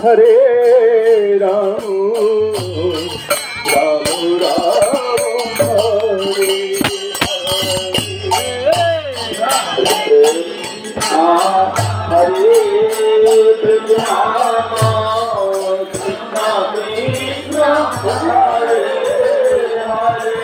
हरे राम राम राम हरे हरे कृष्णा कृष्णा कृष्णा हरे हरे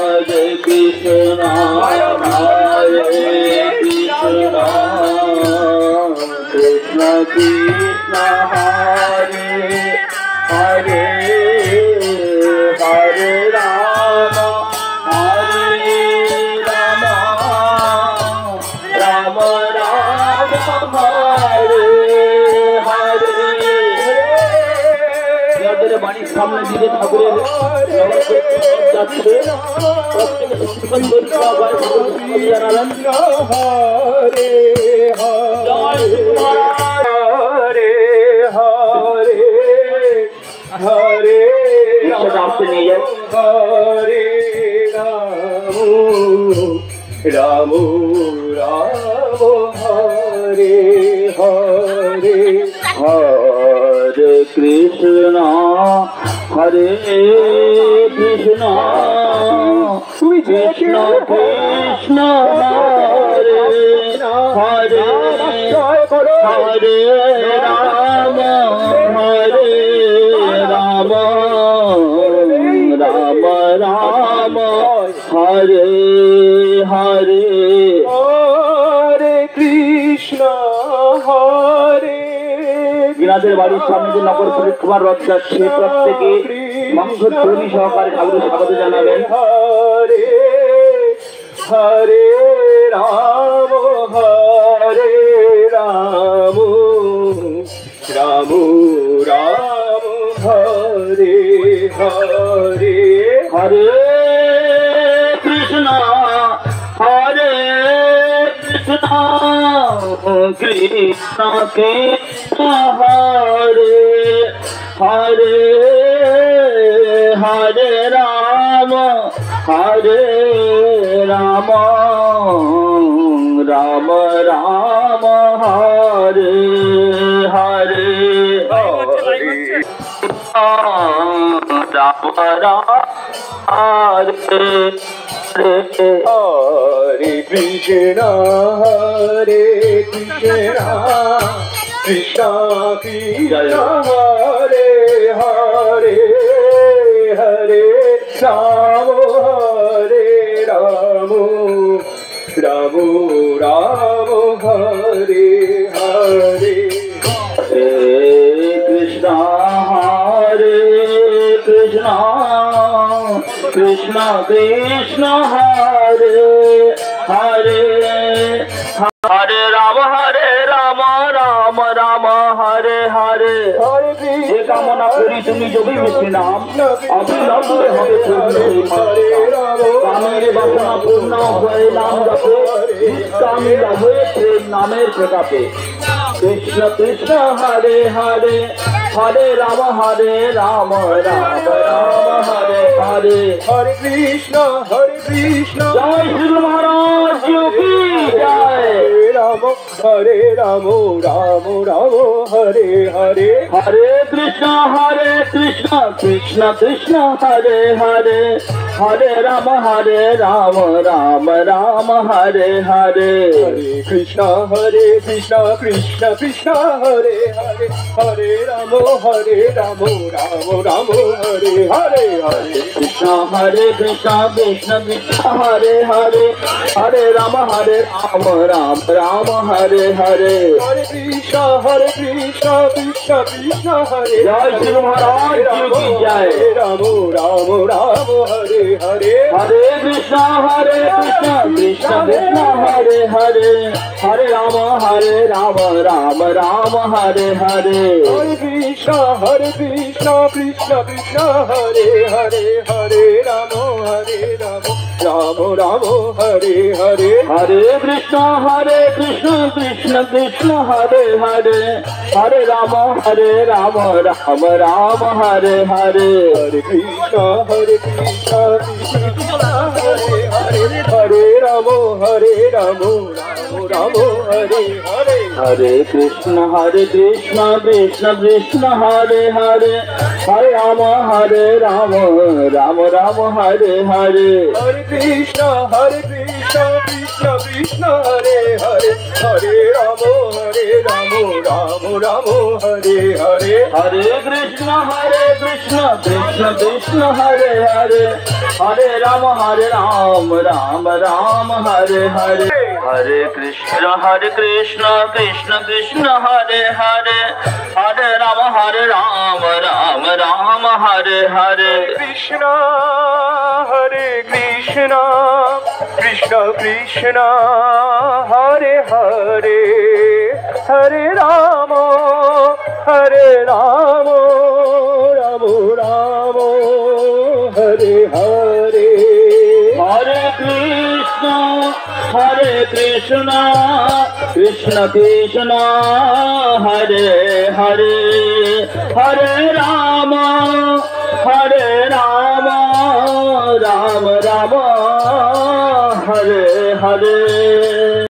हरे कृष्ण हरे हरे हरे राम राम राम हरे हरे যাদের বাড়ির সামনে দিকে ঠাকুরের যাচ্ছে প্রত্যেকে সুন্দর জানালেন হরে हरे हरे हरे राम हरे राम राम राम हरे हरे हरे कृष्ण हरे कृष्ण कृष्ण कृष्ण हरे हरे हरे राम राम राम हरे हरे हरे कृष्ण हरे বিনাদের বাড়ির সামনে যে নগর পরিক্রমার রথ যাচ্ছে প্রত্যেকে মঙ্গলধ্বনি সহকারে ঠাকুরের স্বাগত জানাবেন হরে হরে রাম রাম রাম হরে হরে হরে কৃষ্ণ হরে কৃষ্ণ কৃষ্ণ কৃষ্ণ হরে হরে হরে রাম রাম রাम हरे हरे राम हरे हरे कृष्ण हरे कृष्ण कृष्ण कृष्ण हरे हरे हरे राम राम राम हरे हरे हरे कृष्ण कृष्ण कृष्ण हरे हरे हरे राम राम राम हरे हरे যে কামনা করি তুমি যদি মিশে নাম অবিলম্বে হবে কামের বাসনা পূর্ণ হয়ে নাম জপে কামিলা হয়েছে নামের প্রতাপে কৃষ্ণ কৃষ্ণ হরে হরে हरे राम राम हरे हरे हरे कृष्ण जय श्री महाराज की जय राम राम राम हरे हरे हरे कृष्ण कृष्ण कृष्ण हरे हरे हरे राम राम राम हरे हरे हरे कृष्ण कृष्ण कृष्ण हरे हरे हरे राम राम राम हरे हरे हरे कृष्ण कृष्ण कृष्ण हरे हरे हरे राम राम हरे हरे हरे कृष्ण कृष्ण कृष्ण हरे जय श्री महाराज की जय राम राम हरे हरे हरे कृष्ण कृष्ण कृष्ण हरे हरे हरे हरे राम राम राम हरे हरे कृष्ण कृष्ण कृष्ण हरे हरे हरे राम राम राम हरे हरे हरे कृष्ण कृष्ण कृष्ण हरे हरे हरे राम राम राम हरे हरे हरे कृष्ण कृष्ण हरे हरे हरे राम राम राम हरे हरे हरे कृष्ण कृष्ण कृष्ण हरे हरे हरे राम राम राम हरे हरे हरे कृष्ण कृष्ण कृष्ण हरे हरे हरे राम राम राम हरे हरे हरे कृष्ण कृष्ण कृष्ण हरे हरे हरे राम राम राम हरे हरे हरे कृष्ण कृष्ण कृष्ण हरे हरे हरे राम राम राम हरे हरे कृष्ण कृष्ण कृष्ण हरे हरे हरे राम राम राम हरे हरे हरे कृष्ण कृष्ण कृष्ण हरे हरे हरे राम